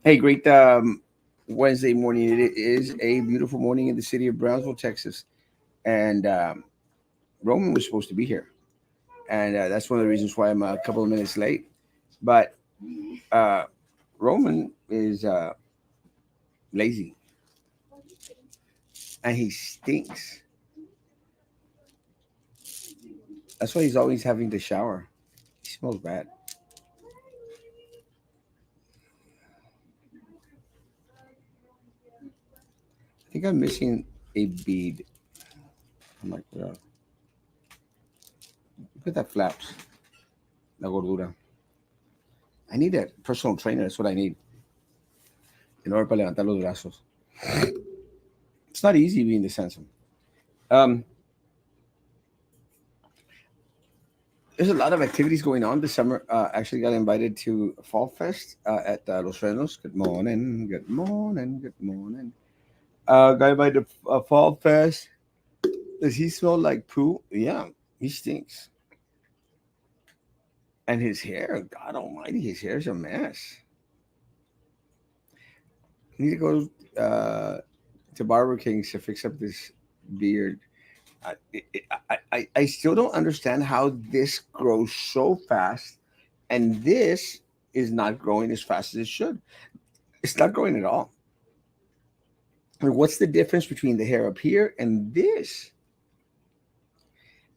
Hey, great Wednesday morning. It is a beautiful morning in the city of Brownsville, Texas. And Roman was supposed to be here. And that's one of the reasons why I'm a couple of minutes late. But uh, Roman is lazy and he stinks. That's why he's always having to shower. He smells bad. I think I'm missing a bead. I'm like, look at that flaps, la gordura. I need a personal trainer. That's what I need in order para levantar los brazos. It's not easy being this handsome. Um, there's a lot of activities going on this summer. Actually, got invited to Fall Fest at Los Renos. Good morning, good morning, good morning. Got invited to Fall Fest. Does he smell like poo? Yeah, he stinks. And his hair, God Almighty, his hair's a mess. I need to go to Barber King's to fix up this beard. I still don't understand how this grows so fast and this is not growing as fast as it should. It's not growing at all. And what's the difference between the hair up here and this?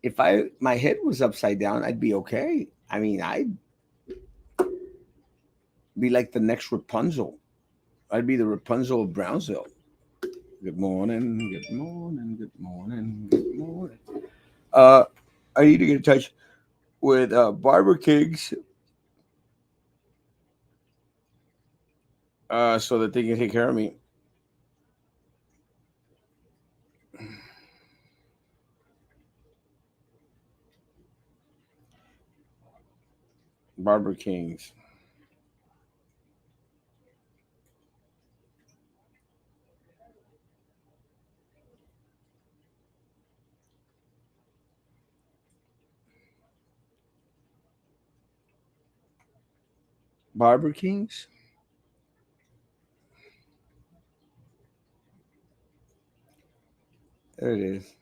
If I my head was upside down, I'd be okay. I mean, I'd be like the next Rapunzel. I'd be the Rapunzel of Brownsville. Good morning, good morning, good morning, good morning. Uh, I need to get in touch with Barber Kings so that they can take care of me. Barber Kings. Barber Kings? There it is.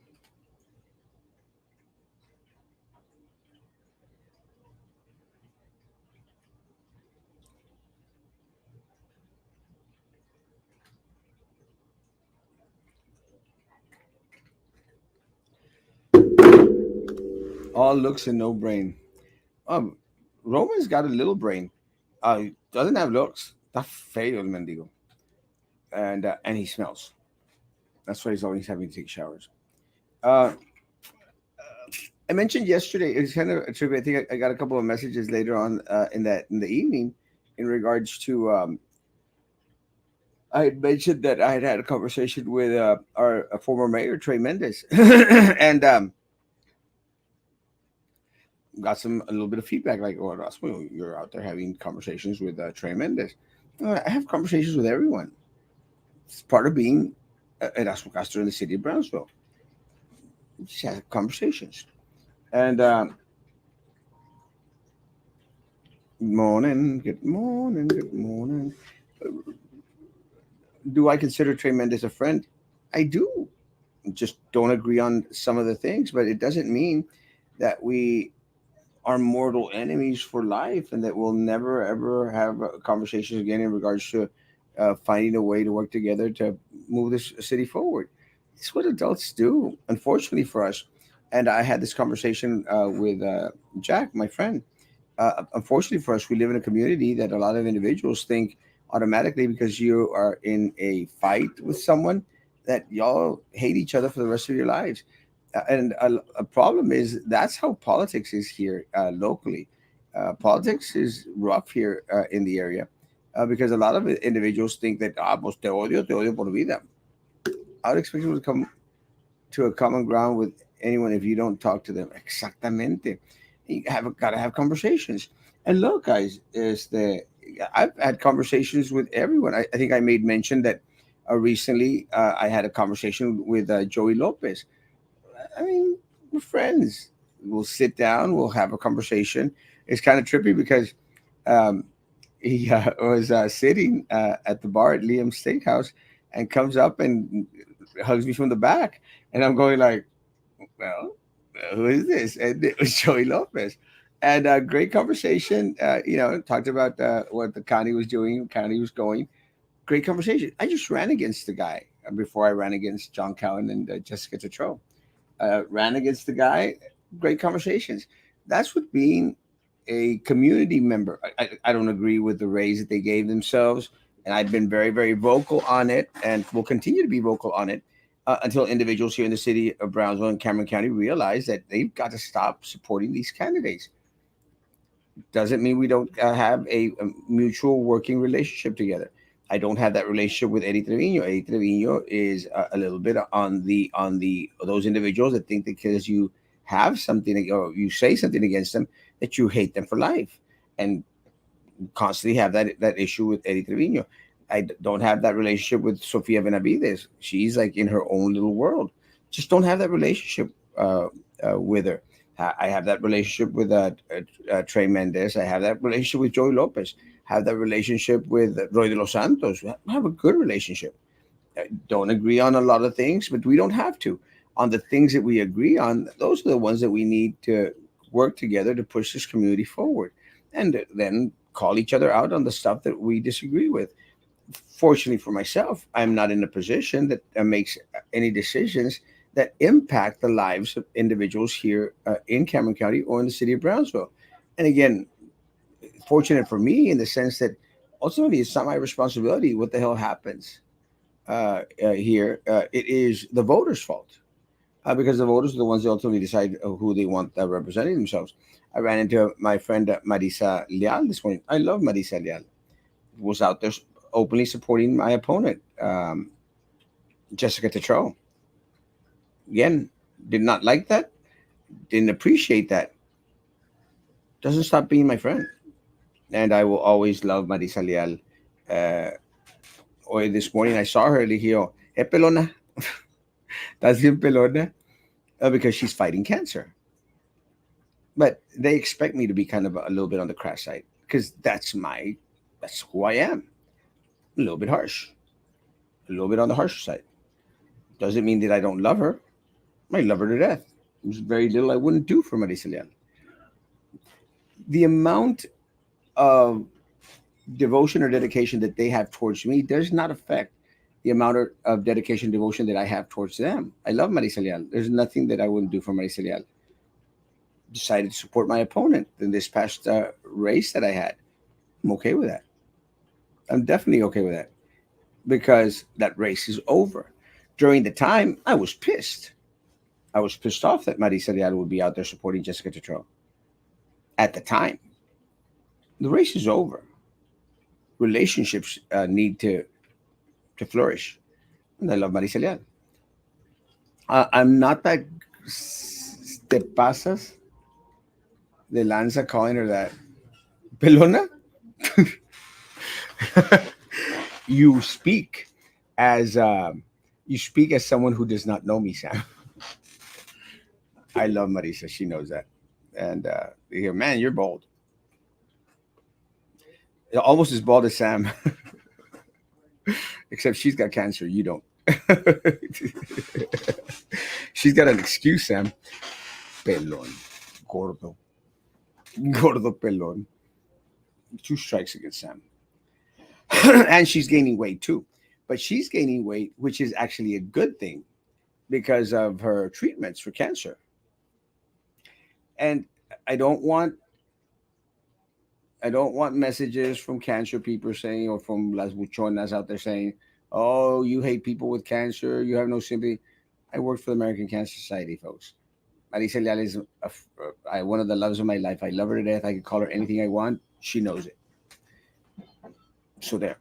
All looks and no brain. Um, Roman's got a little brain. He doesn't have looks. Está feo el mendigo. And he smells. That's why he's always having to take showers. Uh, I mentioned yesterday. It's kind of a trip. I think I got a couple of messages later on in the evening in regards to. I had mentioned that I had had a conversation with our former mayor Trey Mendez, and got some a little bit of feedback like, "Oh, Erasmo, you're out there having conversations with Trey Mendez." I have conversations with everyone. It's part of being Erasmo Castro in the city of Brownsville. Just have conversations. And good morning, good morning, good morning. Do I consider Trey Mendez a friend? I do. Just don't agree on some of the things, but it doesn't mean that we are mortal enemies for life and that we'll never ever have conversations again in regards to finding a way to work together to move this city forward. It's what adults do, unfortunately for us. And I had this conversation with Jack, my friend. Unfortunately for us, we live in a community that a lot of individuals think automatically because you are in a fight with someone that y'all hate each other for the rest of your lives. And a problem is that's how politics is here locally. Politics is rough here in the area because a lot of individuals think that, pues te odio por vida. I would expect them to come to a common ground with anyone if you don't talk to them. Exactamente. You have got to have conversations. And look, guys, is the I've had conversations with everyone. I think I made mention that recently I had a conversation with Joey Lopez. I mean, we're friends. We'll sit down. We'll have a conversation. It's kind of trippy because um, he was sitting at the bar at Liam's Steakhouse, and comes up and hugs me from the back, and I'm going like, well, who is this? And it was Joey Lopez. And great conversation. Talked about what the county was doing, county was going. Great conversation. I just ran against the guy before I ran against John Cowan and Jessica Tetro. Ran against the guy. Great conversations. That's what being a community member. I don't agree with the raise that they gave themselves, and I've been very, very vocal on it, and will continue to be vocal on it until individuals here in the city of Brownsville and Cameron County realize that they've got to stop supporting these candidates. Doesn't mean we don't have a mutual working relationship together. I don't have that relationship with Eddie Trevino. Eddie Trevino is a little bit on the those individuals that think that because you have something or you say something against them that you hate them for life, and constantly have that issue with Eddie Trevino. Don't have that relationship with Sofia Benavides. She's like in her own little world. Just don't have that relationship with her. I have that relationship with Trey Mendez. I have that relationship with Joey Lopez. Have that relationship with Roy de los Santos. I have a good relationship. Don't agree on a lot of things, but we don't have to. On the things that we agree on, those are the ones that we need to work together to push this community forward, and then call each other out on the stuff that we disagree with. Fortunately for myself, I'm not in a position that makes any decisions that impact the lives of individuals here in Cameron County or in the city of Brownsville. And again, fortunate for me in the sense that ultimately it's not my responsibility what the hell happens here. It is the voters' fault because the voters are the ones that ultimately decide who they want representing themselves. I ran into my friend Marisa Leal this morning. I love Marisa Leal. Was out there openly supporting my opponent, Jessica Tetro. Again, did not like that, didn't appreciate that. Doesn't stop being my friend. And I will always love Marisa Leal. Uh, or this morning I saw her, le dije, yo, pelona, that's bien pelona, because she's fighting cancer. But they expect me to be kind of a little bit on the crass side because that's who I am. A little bit harsh, a little bit on the harsher side. Doesn't mean that I don't love her. I love her to death. There's very little I wouldn't do for Marisa Leal. The amount of devotion or dedication that they have towards me does not affect the amount of dedication and devotion that I have towards them. I love Marisa Leal. There's nothing that I wouldn't do for Marisa Leal. Decided to support my opponent in this past race that I had. I'm okay with that. I'm definitely okay with that because that race is over. During the time, I was pissed. I was pissed off that Marisa Leal would be out there supporting Jessica Tetro. At the time, the race is over. Relationships need to flourish. And I love Marisa Leal. I'm not that te pasas de lanza calling her that. Pelona? you speak as you speak as someone who does not know me, Sam. I love Marisa. She knows that. And you hear, man, you're bald. Almost as bald as Sam, except she's got cancer. You don't. She's got an excuse, Sam. Pelon. Gordo. Gordo pelon. Two strikes against Sam. And she's gaining weight too. But she's gaining weight, which is actually a good thing because of her treatments for cancer. And I don't want I don't want messages from cancer people saying or from las buchonas out there saying, "Oh, you hate people with cancer. You have no sympathy." I work for the American Cancer Society, folks. Marisa Leal is one of the loves of my life. I love her to death. I can call her anything I want. She knows it. So there.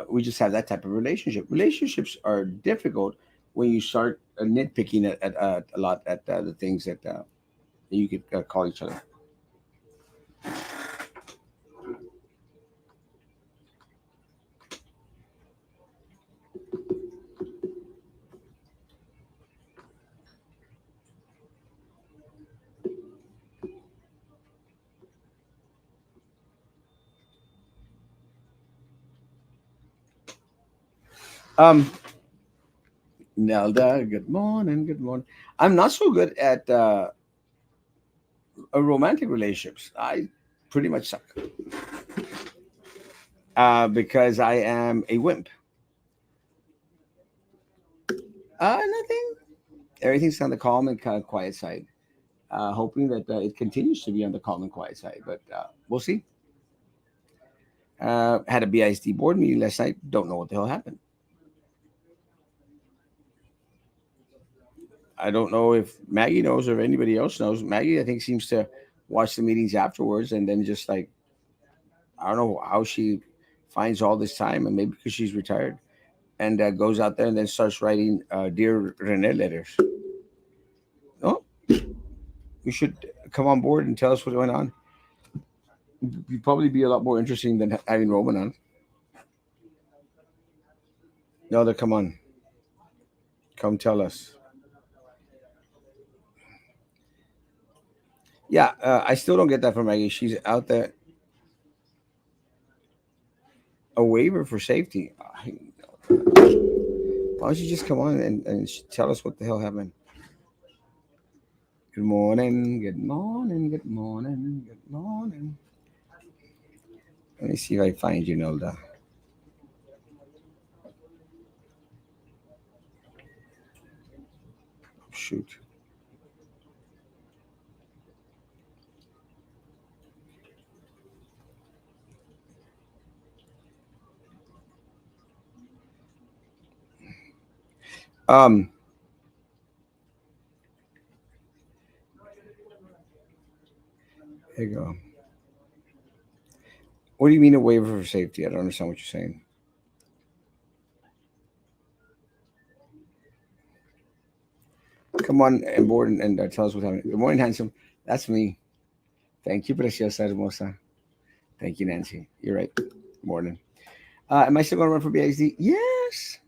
We just have that type of relationship. Relationships are difficult when you start nitpicking at a lot at the things that you could call each other. Um, Nelda, good morning. Good morning. I'm not so good at romantic relationships. I pretty much suck because I am a wimp. Nothing. Everything's on the calm and kind of quiet side. Hoping that it continues to be on the calm and quiet side, but we'll see. Had a BISD board meeting last night. Don't know what the hell happened. I don't know if Maggie knows or if anybody else knows. Maggie, I think, seems to watch the meetings afterwards and then just like, I don't know how she finds all this time, and maybe because she's retired, and goes out there and then starts writing Dear Rene letters. Oh, you should come on board and tell us what's going on. You'd probably be a lot more interesting than having Roman on. No, come on. Come tell us. Yeah, I still don't get that from Maggie. She's out there a waiver for safety. Why don't you just come on and tell us what the hell happened? Good morning, good morning, good morning, good morning. Let me see if I find you, Nelda. Shoot. Um, here you go. What do you mean a waiver for safety? I don't understand what you're saying. Come on and board and tell us what's happening. Good morning, handsome. That's me. Thank you, preciosa hermosa. Thank you, Nancy. You're right. Morning. Am I still going to run for BXD? Yes,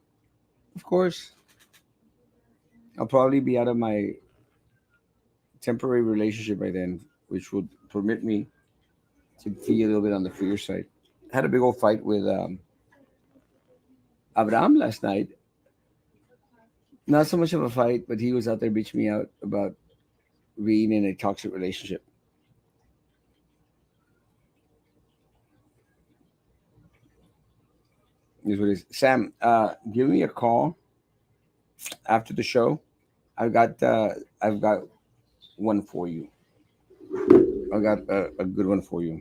of course. I'll probably be out of my temporary relationship by then, which would permit me to be a little bit on the freer side. I had a big old fight with Abraham last night. Not so much of a fight, but he was out there bitching me out about being in a toxic relationship. Is what it is. Sam, give me a call after the show. I've got one for you. I got a good one for you.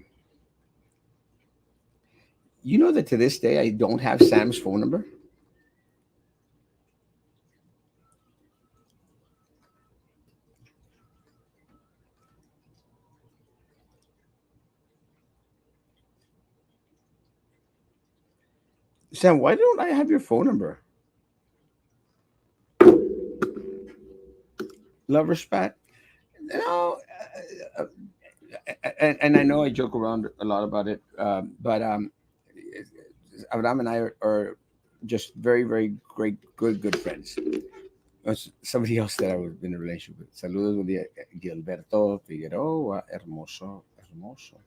You know that to this day I don't have Sam's phone number. Sam, why don't I have your phone number? Lover spat. No, and I know I joke around a lot about it, but Abraham and I are just very, very great, good friends. Somebody else that I was in a relationship with. Saludos, buen día, Gilberto Figueroa, hermoso, hermoso.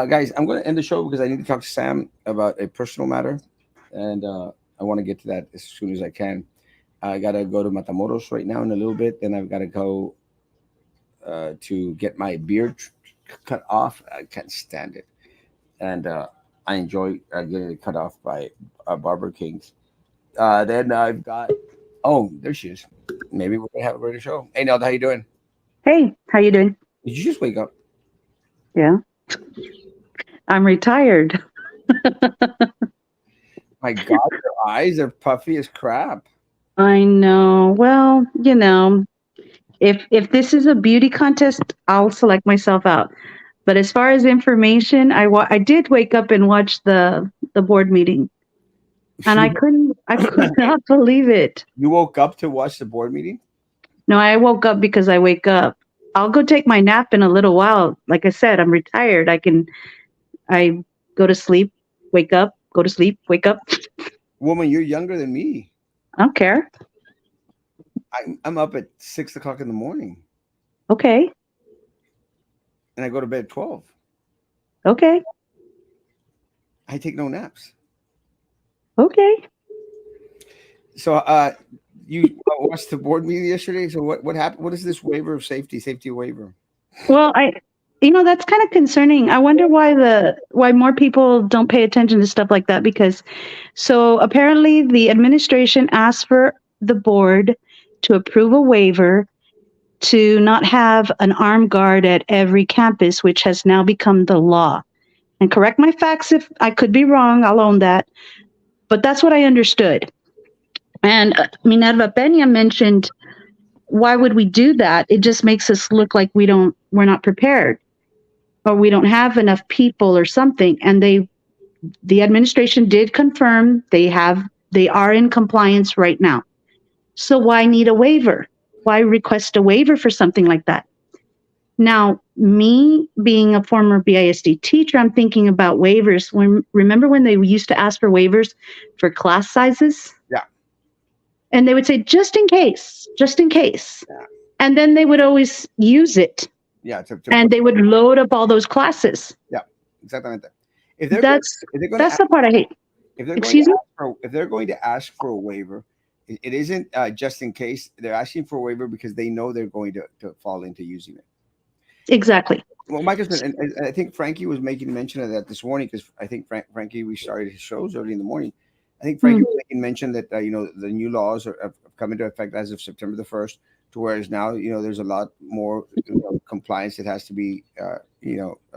Guys, I'm going to end the show because I need to talk to Sam about a personal matter, and I want to get to that as soon as I can. I got to go to Matamoros right now in a little bit. Then I've got to go to get my beard cut off. I can't stand it, and I enjoy getting it cut off by Barber Kings. Then I've got. Oh, there she is. Maybe we're gonna have a great show. Hey, Nelda, how you doing? Hey, how you doing? Did you just wake up? Yeah, I'm retired. My God, your eyes are puffy as crap. I know. Well, if this is a beauty contest, I'll select myself out. But as far as information, I did wake up and watch the board meeting, and I could not believe it. You woke up to watch the board meeting? No, I woke up because I wake up. I'll go take my nap in a little while. Like I said, I'm retired. I go to sleep, wake up, go to sleep, wake up. Woman, you're younger than me. I don't care. I'm up at 6 o'clock in the morning, Okay, and I go to bed at 12. okay, I take no naps. okay. So, you watched the board meeting yesterday. So, what happened? What is this waiver of safety waiver? Well, that's kind of concerning. I wonder why more people don't pay attention to stuff like that because so apparently the administration asked for the board to approve a waiver to not have an armed guard at every campus, which has now become the law. And correct my facts if I could be wrong, I'll own that. But that's what I understood. And Minerva Pena mentioned, why would we do that? It just makes us look like we're not prepared or we don't have enough people or something. And the administration did confirm they are in compliance right now. So why need a waiver? Why request a waiver for something like that? Now, me being a former BISD teacher, I'm thinking about waivers. Remember when they used to ask for waivers for class sizes? Yeah, And they would say, just in case, just in case. yeah, And then they would always use it yeah. To and put, they would load up all those classes. yeah, exactly. That's If they're going to that's the part I hate. if they're going to Excuse me? ask for if they're going to ask for a waiver, it isn't just in case. They're asking for a waiver because they know they're going to fall into using it. Exactly. Well, Mike has been, and I think Frankie was making mention of that this morning because I think Frankie restarted his shows early in the morning. I think Frankie Mm, was making mention that the new laws have come into effect as of September the 1st, to whereas now there's a lot more compliance that has to be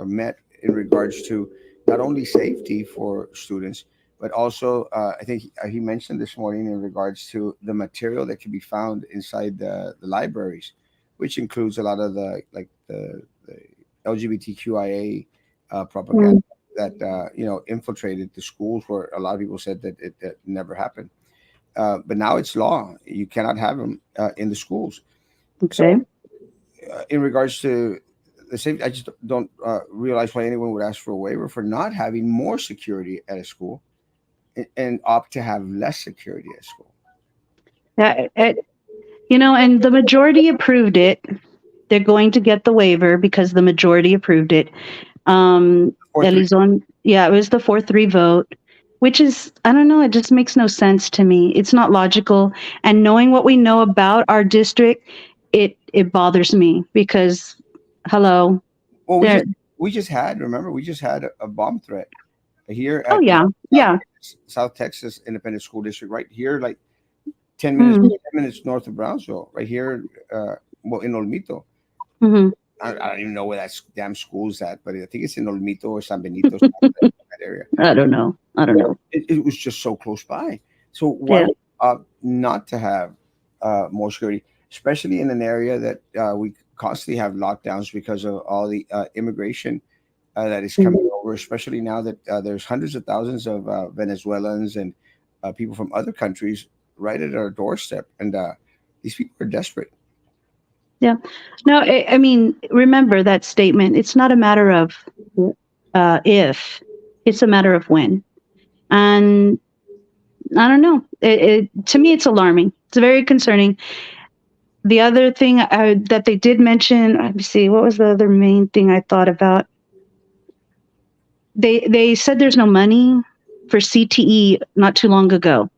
met in regards to not only safety for students but also I think he mentioned this morning in regards to the material that can be found inside the libraries, which includes a lot of the LGBTQIA propaganda mm, that infiltrated the schools, where a lot of people said that it never happened. But now it's law; you cannot have them in the schools. okay. So, in regards to the safety, I just don't realize why anyone would ask for a waiver for not having more security at a school and opt to have less security at school. Yeah, and the majority approved it. They're going to get the waiver because the majority approved it. Or three. Elizon, yeah, it was the 4-3 vote, which is, I don't know, it just makes no sense to me. It's not logical. And knowing what we know about our district, it bothers me because, hello, Well, there. we just had remember we just had a bomb threat here Oh at yeah, South, yeah. South Texas Independent School District, right here, like 10 Mm, minutes north of Brownsville, right here, well, in Olmito. hmm. I don't even know where that damn school's at, but I think it's in Olmito or San Benito, that area. I don't know. I don't Well, know. it was just so close by. So why Yeah. would not to have more security, especially in an area that we constantly have lockdowns because of all the immigration that is Mm. coming over, especially now that there's hundreds of thousands of Venezuelans and people from other countries right at our doorstep, and these people are desperate. Yeah. No, I mean, remember that statement. It's not a matter of if, it's a matter of when. And I don't know. To me, it's alarming. It's very concerning. The other thing that they did mention, let me see, what was the other main thing I thought about? They said there's no money for CTE not too long ago.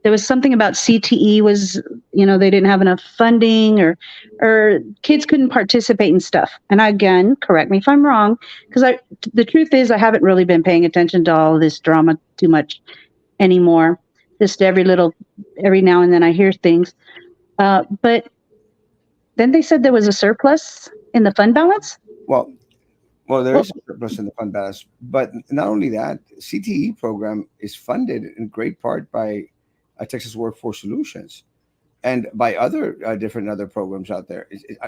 There was something about CTE was, they didn't have enough funding or kids couldn't participate in stuff. And again, correct me if I'm wrong, because the truth is I haven't really been paying attention to all of this drama too much anymore. Just every now and then I hear things. But then they said there was a surplus in the fund balance. Well, well, there Well, is a surplus in the fund balance, but not only that, CTE program is funded in great part by Texas Workforce Solutions and by other different other programs out there.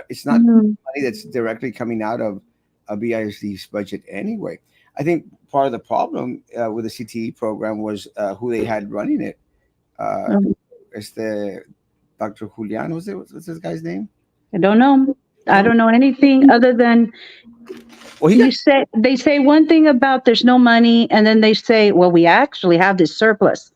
It's not mm, money that's directly coming out of a BISD's budget anyway. I think part of the problem with the CTE program was who they had running it. Uh, um, it's the Dr. Julian, what's this guy's name? I don't know. You I know, don't know anything other than well, he got you say they say one thing about there's no money, and then they say, well, we actually have this surplus.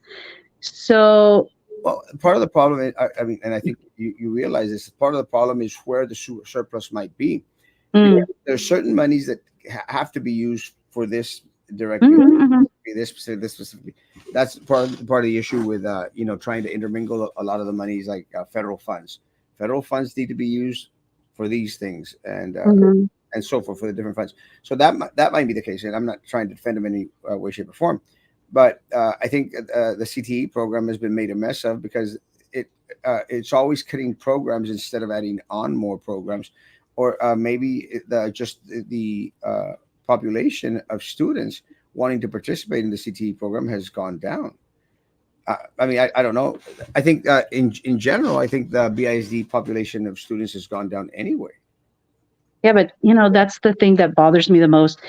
So, well. Part of the problem, I mean, and I think you realize this. Part of the problem is where the surplus might be, because mm, there's certain monies that have to be used for this directly, mhm, mhm, this specifically. that's part of the issue with trying to intermingle a lot of the monies, like federal funds. Federal funds need to be used for these things, Mhm. and so forth, for the different funds. So that might be the case, and I'm not trying to defend them in any way, shape, or form. But I think the CTE program has been made a mess of because it it's always cutting programs instead of adding on more programs, or maybe just the population of students wanting to participate in the CTE program has gone down. I mean, I don't know. I think in general, I think the BISD population of students has gone down anyway. Yeah, but that's the thing that bothers me the most.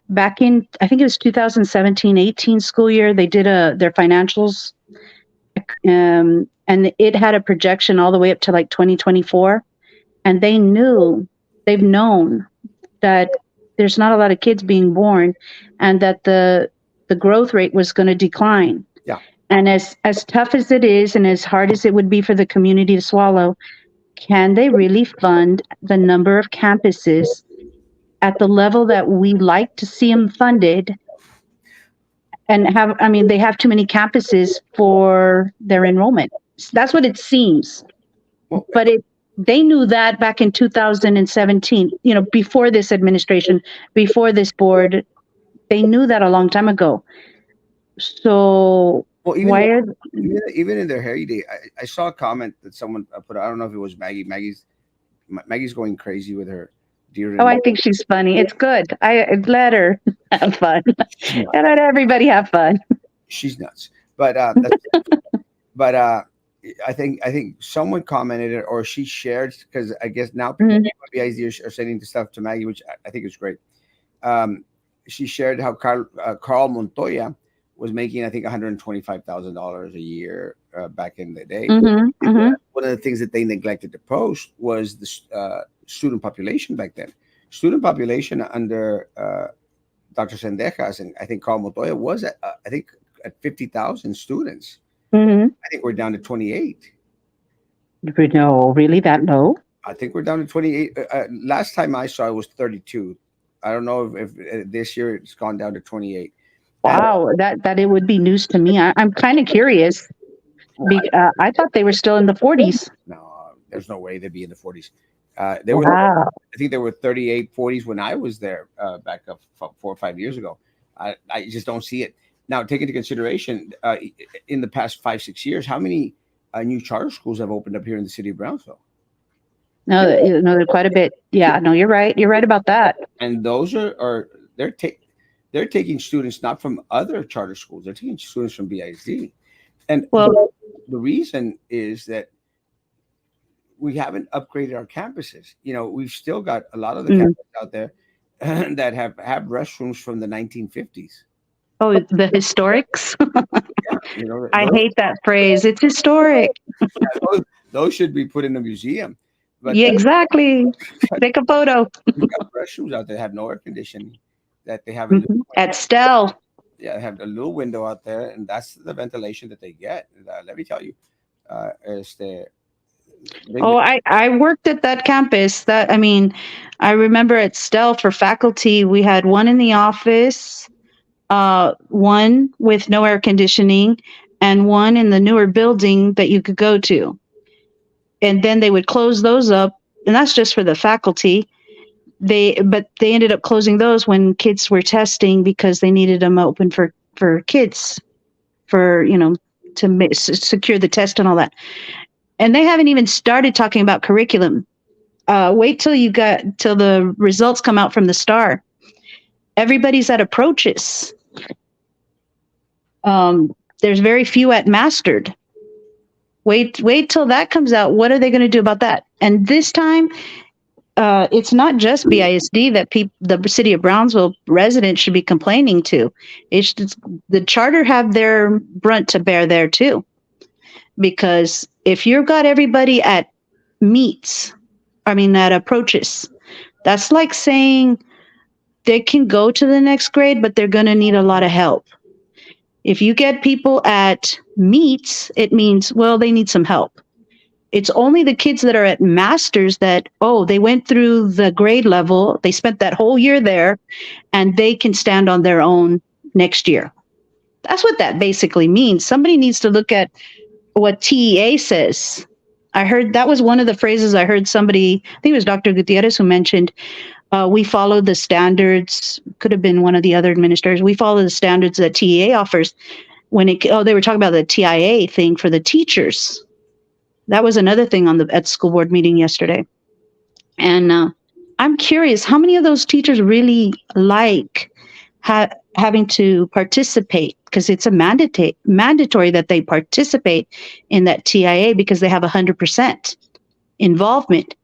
Back in, I think it was 2017-18 school year, they did their financials, and it had a projection all the way up to like 2024, and they've known that there's not a lot of kids being born, and that the growth rate was going to decline. Yeah. And as tough as it is, and as hard as it would be for the community to swallow, can they really fund the number of campuses at the level that we like to see them funded, and have, I mean, they have too many campuses for their enrollment. That's what it seems. Well, But they knew that back in 2017, before this administration, before this board, they knew that a long time ago. So well, why are even in their heyday, I saw a comment that someone put. I don't know if it was Maggie. Maggie's going crazy with her deer oh, in. I think she's funny. It's good. I let her have fun. She's nuts. And let everybody have fun. She's nuts. But but I think someone commented it, or she shared, because I guess now people Mhm. with BISD are sending the stuff to Maggie, which I think is great. Um, she shared how Carl Montoya was making, I think, $125,000 a year back in the day. Mhm. And Mhm. one of the things that they neglected to post was the student population back then. Student population under Dr. Sendejas and I think Carl Montoya was I think at 50,000 students. Mhm. I think we're down to 28. No, really that low? I think we're down to 28. Last time I saw it was 32. I don't know if this year it's gone down to 28. And Wow, that it would be news to me. I'm kind of curious. well, I thought they were still in the 40s. no, there's no way they'd be in the 40s. They were, Wow. I think they were 38, 40s when I was there back up 4 or 5 years ago. I just don't see it. Now, take into consideration in the past 5, 6 years, how many new charter schools have opened up here in the city of Brownsville? No, they're quite a bit. Yeah, no, you're right. You're right about that. And those are they're taking students not from other charter schools, they're taking students from BISD. And Well, the reason is that we haven't upgraded our campuses. We've still got a lot of the mm. campuses out there that have restrooms from the 1950s. Oh, the historics. Yeah, you know I those, hate that phrase. It's historic. those should be put in a museum. But Yeah, exactly. Take a photo. we've got restrooms out there that have no air conditioning, that they have a little, Mhm. At Stell. yeah, have a little window out there, and that's the ventilation that they get. Let me tell you, is the Oh, I worked at that campus. I mean, I remember at Stell for faculty, we had one in the office, one with no air conditioning, and one in the newer building that you could go to. And then they would close those up, and that's just for the faculty. But they ended up closing those when kids were testing because they needed them open for kids, for to secure the test and all that. And they haven't even started talking about curriculum. Wait till the results come out from the STAR. Everybody's at approaches. There's very few at mastered. Wait till that comes out. What are they going to do about that? And this time, it's not just BISD that the city of Brownsville residents should be complaining to. The charter have their brunt to bear there too. Because if you've got everybody at at approaches, that's like saying they can go to the next grade, but they're going to need a lot of help. If you get people at meets, it means, well, they need some help. It's only the kids that are at masters that, they went through the grade level, they spent that whole year there, and they can stand on their own next year. That's what that basically means. Somebody needs to look at what TEA says. I heard that was one of the phrases I heard somebody, I think it was Dr. Gutierrez, who mentioned we follow the standards, could have been one of the other administrators. We follow the standards that TEA offers. They were talking about the TIA thing for the teachers. That was another thing at the school board meeting yesterday. And I'm curious, how many of those teachers really like having to participate? Because it's a mandatory that they participate in that TIA because they have 100% involvement.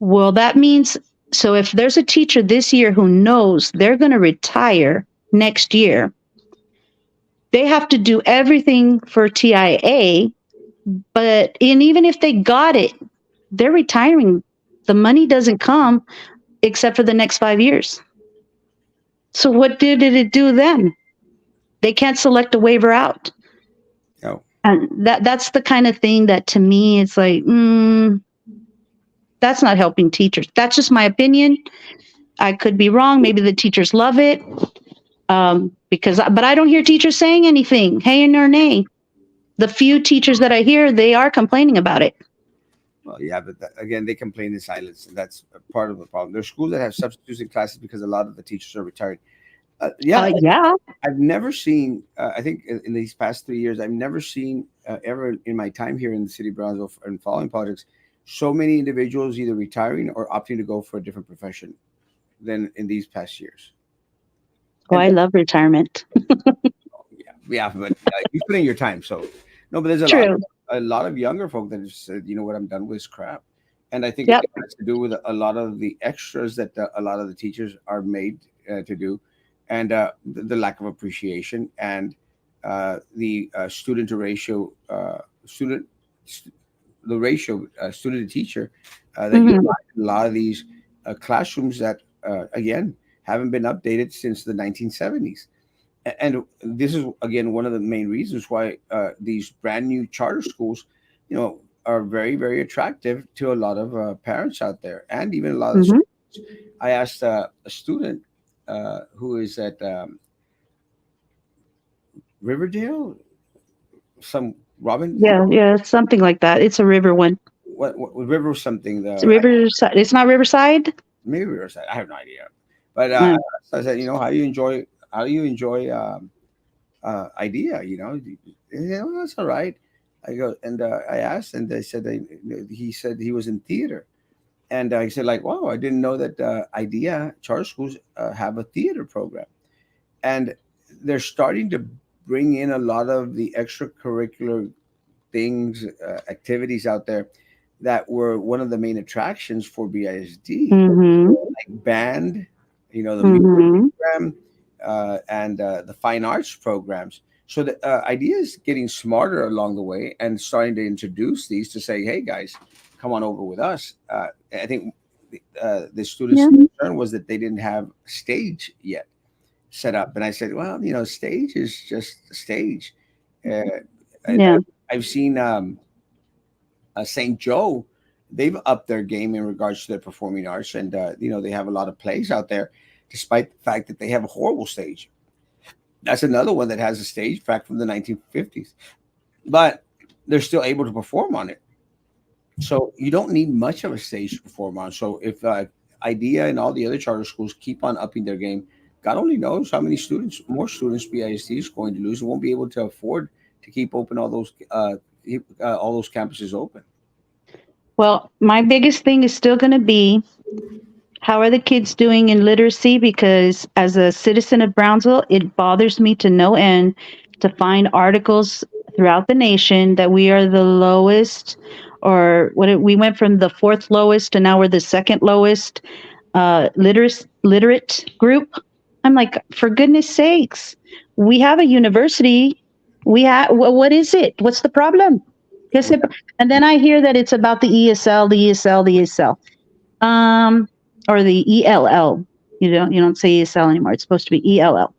Well, that means, so if there's a teacher this year who knows they're going to retire next year, they have to do everything for TIA. And even if they got it, they're retiring. The money doesn't come except for the next 5 years. So what did it do then? They can't select a waiver out. No. And that's the kind of thing that to me it's like, that's not helping teachers. That's just my opinion. I could be wrong. Maybe the teachers love it. But I don't hear teachers saying anything, hey nor nay. The few teachers that I hear, they are complaining about it. Well, yeah, but again, they complain in silence, and that's a part of the problem. There's schools that have substitutes in classes because a lot of the teachers are retired. Yeah, Yeah. I've never seen. I think in these past 3 years, I've never seen ever in my time here in the city of Brownsville and following projects, so many individuals either retiring or opting to go for a different profession than in these past years. Oh, And I love retirement. yeah, but you put in your time, so no. But there's True. a lot of younger folk that have said, you know what, I'm done with this crap, and I think it Yep. has to do with a lot of the extras that a lot of the teachers are made to do, and the lack of appreciation and the student to ratio student st- the ratio student to teacher that you Hmm. find in a lot of these classrooms that again haven't been updated since the 1970s. And this is again one of the main reasons why these brand new charter schools, you know, are very very attractive to a lot of parents out there, and even a lot of the Hmm. students. I asked a student who is at Riverdale, some Robin, Yeah, yeah, something like that. It's a river one. what River something, It's the Riverside. It's not Riverside. maybe Riverside, I have no idea, but Uh, I said, you know, how do you enjoy idea, you know. Yeah, well, that's all right. I go and I asked, and they said he said he was in theater, and I said like, wow, I didn't know that idea charter schools have a theater program, and they're starting to bring in a lot of the extracurricular things, activities out there that were one of the main attractions for BISD, mm-hmm. like band, you know, the music Mm-hmm. program, and the fine arts programs. So the idea is getting smarter along the way and starting to introduce these to say, hey guys, come on over with us. I think the students' Yeah. concern was that they didn't have stage yet set up, and I said, well, you know, stage is just a stage. Uh, Yeah. I've seen St. Joe. They've upped their game in regards to their performing arts, and you know, they have a lot of plays out there, despite the fact that they have a horrible stage. That's another one that has a stage back from the 1950s, but they're still able to perform on it. So you don't need much of a stage to perform on. So if IDEA and all the other charter schools keep on upping their game, God only knows how many students, more students, BISD is going to lose and won't be able to afford to keep open all those campuses open. Well, my biggest thing is still going to be how are the kids doing in literacy? Because as a citizen of Brownsville, it bothers me to no end to find articles throughout the nation that we are the lowest, or we went from the fourth lowest to now we're the second lowest literate group. I'm like, for goodness sakes, we have a university. We have what is it? What's the problem? Yes, and then I hear that it's about the ESL, the ESL, the ESL, um, or the ELL. You don't say ESL anymore. It's supposed to be ELL,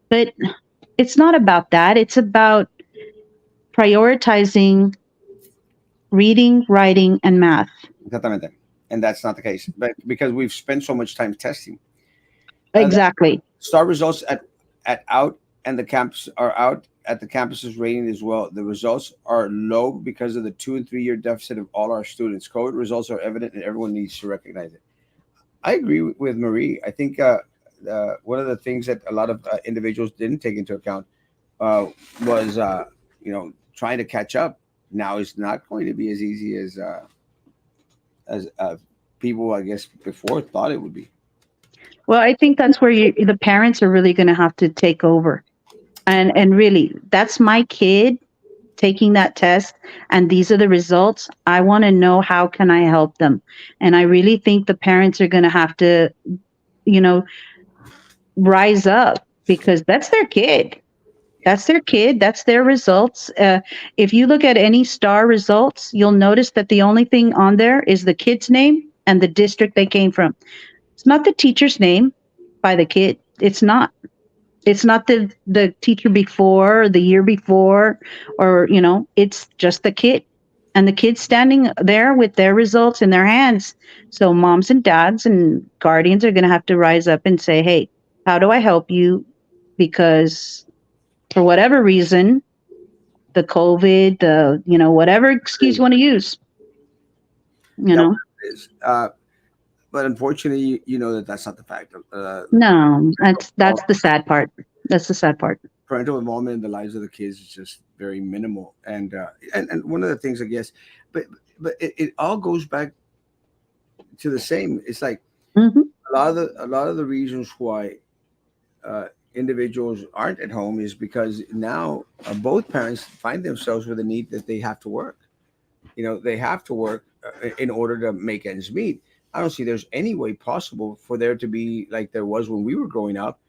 but it's not about that. It's about prioritizing reading, writing, and math. Exactamente. And that's not the case, but because we've spent so much time testing, the Exactly. star results at out and the camps are out at the campuses rating as well. The results are low because of the 2 and 3 year deficit of all our students. COVID results are evident, and everyone needs to recognize it. I agree with Marie. I think one of the things that a lot of individuals didn't take into account uh, was trying to catch up. Now is not going to be as easy as people, I guess, before thought it would be. Well, I think that's where the parents are really going to have to take over. And really, that's my kid taking that test, and these are the results. I want to know, how can I help them? And I really think the parents are going to have to, you know, rise up, because that's their kid. That's their kid. That's their results. If you look at any star results, you'll notice that the only thing on there is the kid's name and the district they came from. It's not the teacher's name by the kid. It's not. It's not the teacher before, or the year before, or it's just the kid. And the kid standing there with their results in their hands. So moms and dads and guardians are going to have to rise up and say, "Hey, how do I help you?" Because for whatever reason, the COVID, whatever excuse you want to use, you Yeah, know. it is. But unfortunately, you know that that's not the fact. No, that's the sad part. That's the sad part. Parental involvement in the lives of the kids is just very minimal, and one of the things, I guess, but it all goes back to the same. It's like Hmm. a lot of the reasons why uh, individuals aren't at home is because now both parents find themselves with a need that they have to work. They have to work in order to make ends meet. I don't see there's any way possible for there to be like there was when we were growing up.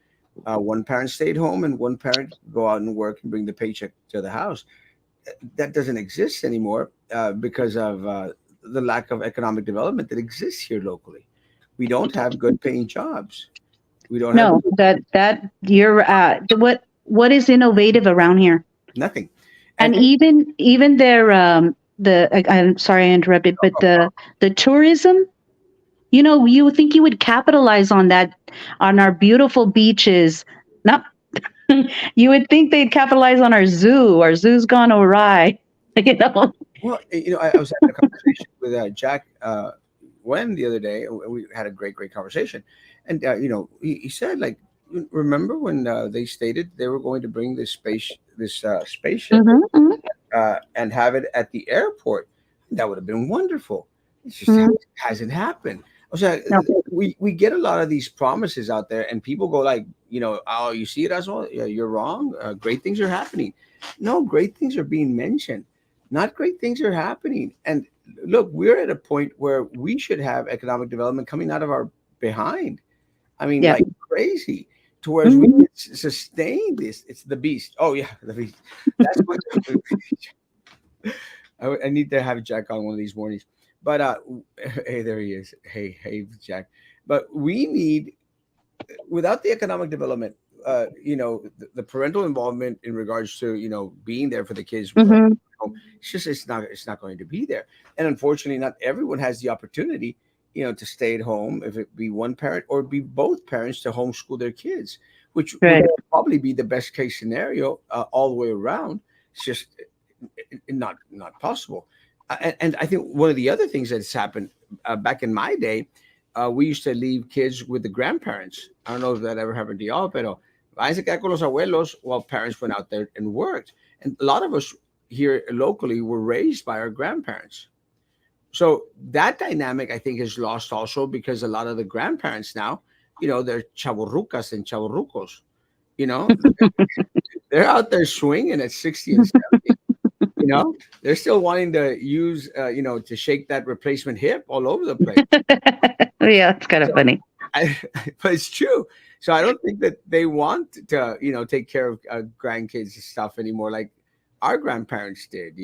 One parent stayed home and one parent go out and work and bring the paycheck to the house. That doesn't exist anymore because of the lack of economic development that exists here locally. We don't have good paying jobs. We don't have No, that you're what is innovative around here? nothing. And And even their I'm sorry I interrupted, but the tourism, you would think you would capitalize on that, on our beautiful beaches. No, you would think they'd capitalize on our zoo. Our zoo's gone awry. You know. well, I was having a conversation with Jack Wen the other day. And we had a great conversation, and he said like, remember when they stated they were going to bring this spaceship Hmm. Hmm. and have it at the airport? That would have been wonderful. It just Hmm. hasn't happened. I was like, No. we get a lot of these promises out there, and people go like, oh, you see it as well. Yeah, you're wrong. Great things are happening. No, great things are being mentioned. Not great things are happening. And look, we're at a point where we should have economic development coming out of our behind. I mean, Yeah. like crazy. To whereas we Hmm. can sustain this. It's the beast. Oh yeah, the beast. That's what I need to have Jack on one of these mornings. But hey, there he is. Hey, Jack. But we need, without the economic development, the parental involvement in regards to being there for the kids. Hmm. It's not going to be there, and unfortunately, not everyone has the opportunity, to stay at home. If it be one parent or be both parents to homeschool their kids, which would Right. probably be the best case scenario all the way around. It's just not possible. And I think one of the other things that's happened back in my day, we used to leave kids with the grandparents. I don't know if that ever happened to y'all, pero váyanse a quedar con los abuelos while parents went out there and worked. And a lot of us here locally were raised by our grandparents. So that dynamic, I think, is lost also because a lot of the grandparents now, they're chavorrucas and chavorrucos. You know, they're out there swinging at 60 and 70. They're still wanting to use to shake that replacement hip all over the place. Yeah, it's kind of So funny. I, but it's true. So I don't think that they want to take care of grandkids and stuff anymore like our grandparents did,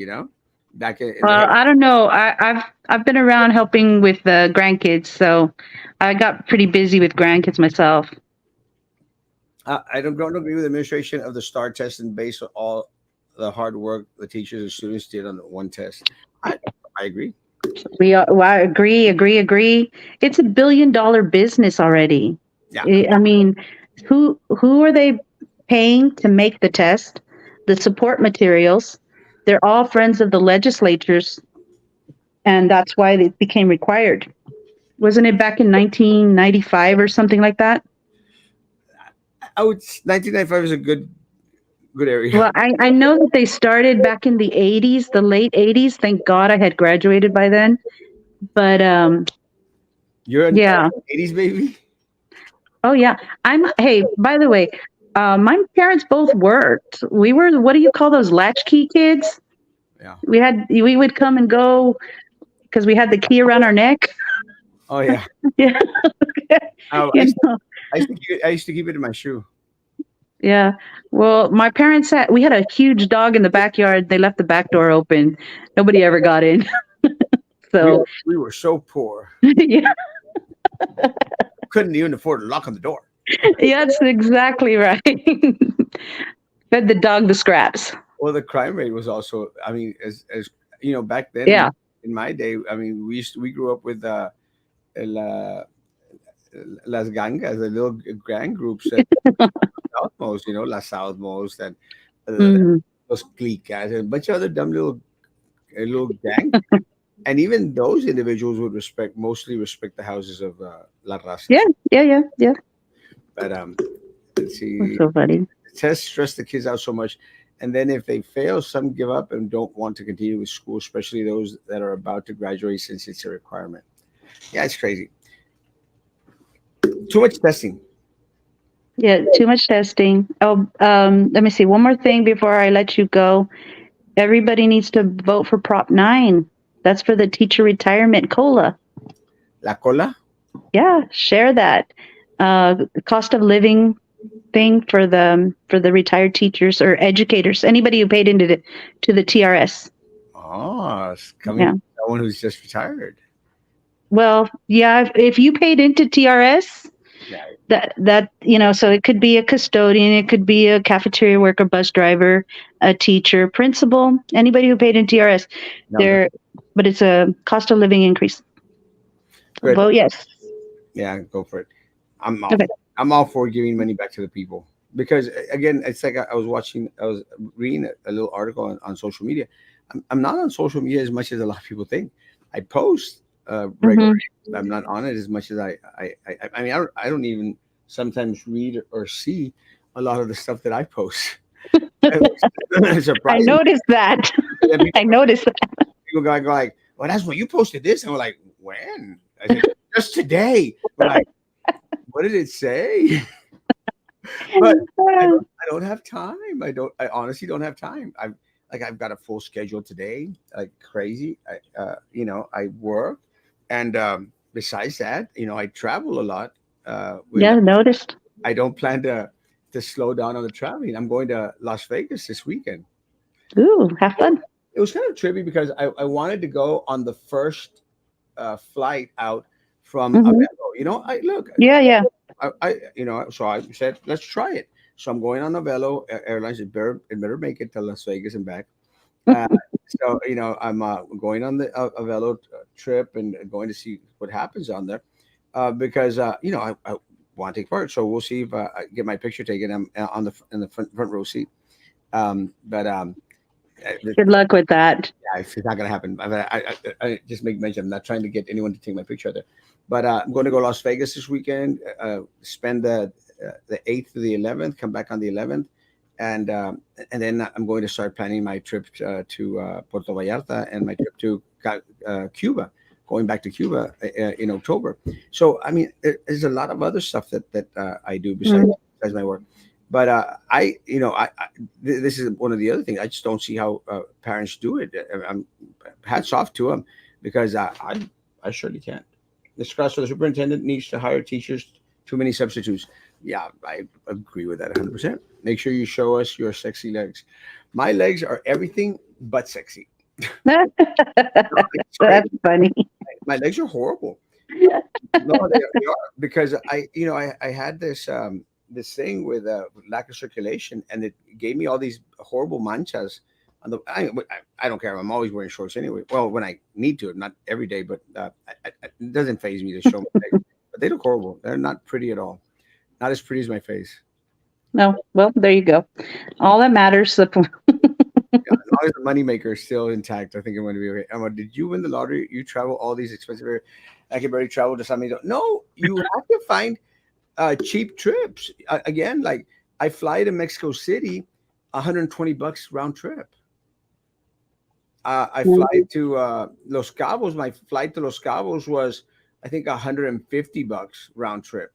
back in the Well, I don't know. I've been around helping with the grandkids, so I got pretty busy with grandkids myself. I don't agree with the administration of the STAR test and base on all the hard work the teachers and students did on the one test. I I agree. Well, I agree. It's $1 billion business already. Yeah. I mean, who are they? paying to make the test, the support materials. They're all friends of the legislatures, and that's why it became required. Wasn't it back in 1995 or something like that? I would 1995 is a good area. Well, I know that they started back in the 80s, the late 80s. Thank God I had graduated by then. But You're an yeah. 80s baby. Oh yeah. Hey, by the way, my parents both worked. We were, what do you call those, latchkey kids? Yeah. We would come and go because we had the key around our neck. Oh yeah. Yeah. I You used to, know. I used to keep it in my shoe. Yeah. Well, my parents we had a huge dog in the backyard. They left the back door open. Nobody ever got in. So, We were so poor, yeah. couldn't even afford to lock on the door. Yeah, that's exactly right. Fed the dog the scraps. Well, the crime rate was also. I mean, as you know, back then Yeah. in my day, I mean, we grew up with la, las gangas, the little gang groups at Southmost, las Southmost and uh, Mhm. those cliques and a bunch of other dumb little gang. And even those individuals would mostly respect the houses of La Yeah, Razas. yeah, yeah, yeah. But let's That's see, so funny. tests stress the kids out so much, and then if they fail, some give up and don't want to continue with school, especially those that are about to graduate since it's a requirement. Yeah, it's crazy. Too much testing. Yeah, too much testing. Oh, let me see. One more thing before I let you go. Everybody needs to vote for Prop 9. That's for the teacher retirement COLA. La cola. Yeah, share that. Cost of living thing for the retired teachers or educators, anybody who paid into the TRS. Oh, it's coming Yeah. from someone who's just retired. Well, yeah, if you paid into TRS, Yeah, so it could be a custodian, it could be a cafeteria worker, bus driver, a teacher, principal, anybody who paid in TRS. number. There, but it's a cost of living increase. Good. Vote yes. Yeah, go for it. I'm all Okay. I'm all for giving money back to the people because again, it's like I was reading a little article on social media. I'm not on social media as much as a lot of people think. I post regularly. Hmm. I'm not on it as much as I mean, I don't even sometimes read or see a lot of the stuff that I post. I Surprising. noticed that. And then I noticed that. people go like, "Well, that's when you posted this," and we're like, "When?" I said, "Just today." We're like, "What did it say?" But I don't have time. I honestly don't have time. I've got a full schedule today, like crazy. I work, and besides that, I travel a lot. When Yeah, noticed. I don't plan to slow down on the traveling. I'm going to Las Vegas this weekend. Ooh, have fun. It was kind of trippy because I wanted to go on the first flight out from Hmm. Avengo. I look, Yeah, yeah. so I said, let's try it. So I'm going on Avello Airlines. It better make it to Las Vegas and back. Uh, so I'm going on the Avello trip and going to see what happens on there because I want to take part. So we'll see if I get my picture taken. I'm on in the front row seat. But Good luck with that. yeah, it's not gonna happen. I just make mention. I'm not trying to get anyone to take my picture there, but I'm going to go Las Vegas this weekend. Spend the 8th to the 11th. Come back on the 11th, and then I'm going to start planning my trip to Puerto Vallarta and my trip to Cuba. Going back to Cuba in October. So I mean, there's a lot of other stuff that I do Mm. besides my work. But this is one of the other things. I just don't see how parents do it. Hats off to them because I surely can't. This class for the superintendent needs to hire teachers. Too many substitutes. Yeah, I agree with that 100%. Make sure you show us your sexy legs. My legs are everything but sexy. No, it's crazy. That's funny. My legs are horrible. No, they are because I had this thing with lack of circulation, and it gave me all these horrible manchas. I don't care. I'm always wearing shorts anyway. Well, when I need to, not every day, but it doesn't phase me to show my legs. But they look horrible. They're not pretty at all. Not as pretty as my face. No, well, there you go. All that matters. Yeah, as long as the moneymaker is still intact, I think I'm going to be okay. Emma, did you win the lottery? You travel all these expensive areas. I can barely travel to San Miguel. No, you have to find cheap trips. Again, like I fly to Mexico City, $120 round trip. I fly Mhm. to Los Cabos. My flight to Los Cabos was, I think, $150 round trip.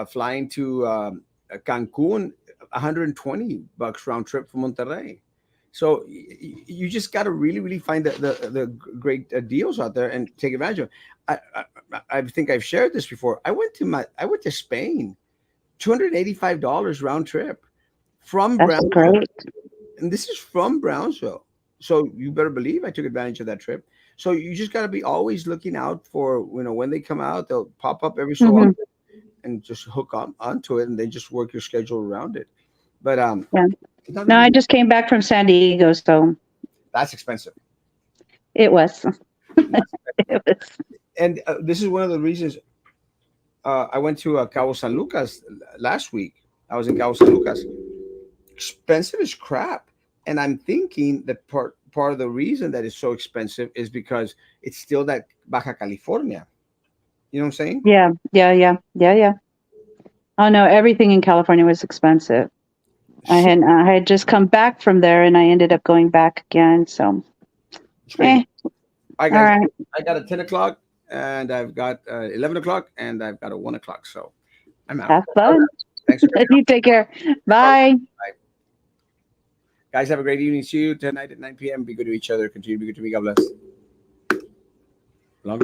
Flying to Cancun, $120 round trip from Monterrey. So you just got to really, really find the great deals out there and take advantage of. I think I've shared this before. I went to Spain, $285 round trip from That's Brownsville, great. and this is from Brownsville. So you better believe I took advantage of that trip. So you just got to be always looking out for, when they come out, they'll pop up every so Hmm. often and just hook on onto it, and then just work your schedule around it. But Yeah. no, No, I just came back from San Diego, so that's expensive. it was. That's It was. and this is one of the reasons I went to Cabo San Lucas last week. I was in Cabo San Lucas. Expensive as crap, and I'm thinking that part of the reason that it's so expensive is because it's still that Baja California. You know what I'm saying? Yeah, yeah, yeah, yeah, yeah. Oh no, everything in California was expensive. Shit, I had just come back from there, and I ended up going back again. So, it's crazy. eh, All right, all guys. right. I got a 10 o'clock, and I've got 11 o'clock, and I've got a 1 o'clock. So I'm out. Have fun. Thanks for hanging You take care. out. Bye. Bye. Guys, have a great evening. See you tonight at 9 p.m. Be good to each other. Continue to be good to me. God bless.